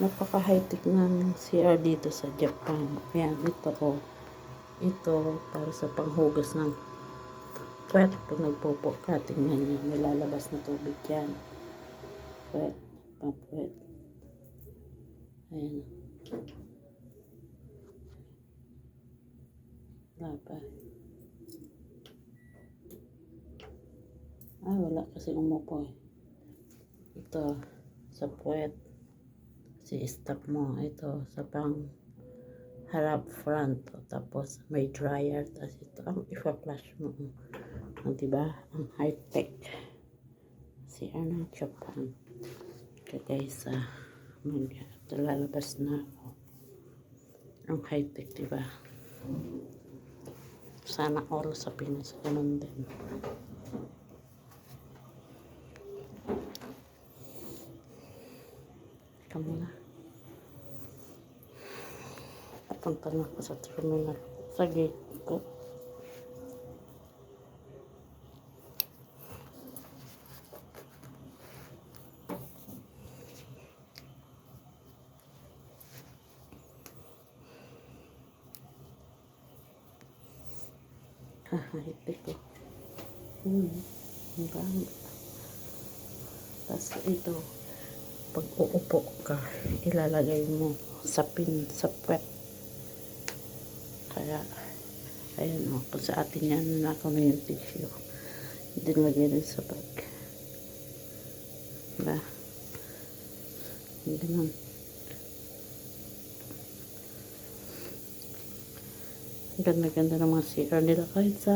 Napaka-high-tech ng CR dito sa Japan. Ayan, ito oh. Ito, para sa panghugas ng puwet. Pag nagpopo ka, tingnan niya. May lalabas na tubig yan. Puwet, pang-puwet. Ayan. Wala pa. Wala kasi umupo eh. Ito, sa puwet. Si-stop mo. Ito, sa pang harap front. Tapos, may dryer. Tapos ito, ang ipa-flash mo. Diba? Ang high-tech. CR ng Japan. Okay guys, lalabas na ako. Ang high-tech, diba? Sana all sa Pinas, ganun din. Kamu na. Papunta na ako sa terminal. Sa gate ko. High-tech ko. Tapos ito, pag uupo ka, ilalagay mo sa puwet. Kaya, ayun o, kung sa atin yan, nako na yung tissue. Hindi nilagay rin sa bag. Diba? Hindi nun. Ganda-ganda ng mga CR nila. Kahit sa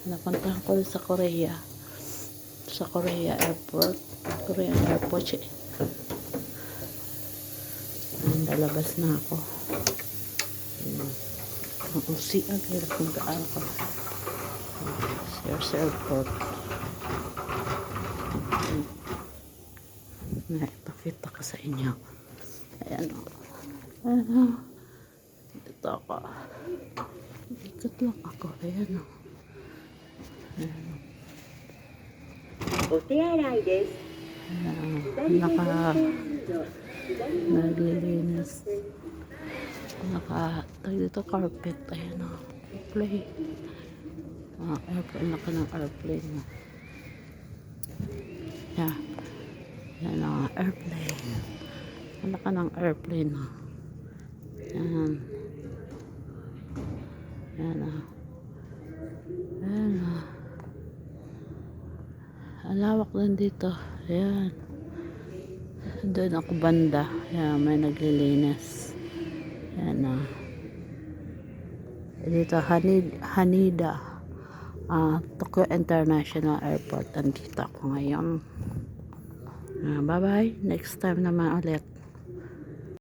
napuntahan ko sa Korea. Sa Korea Airport. Korean Airport siya. Lalabas na ako. Ang CR nila kung gaano ko. CR sa airport. Ipakita ko sa inyo. Ayan o. Dito ako. Ikot lang ako. Ayan o. Naglilinis. Tag dito carpet. Ayan o. Airplane. Airplane. Laka ng airplane. Yeah. Ayan o. Airplane. Laka ng airplane. Ayan. Ayan o. Ayan o. Alawak din dito. Ayan. Doon ako banda. Ayan, may naglilinis. Ayan o. Dito, Haneda. Tokyo International Airport. Andito ako ngayon. Bye-bye. Next time naman ulit.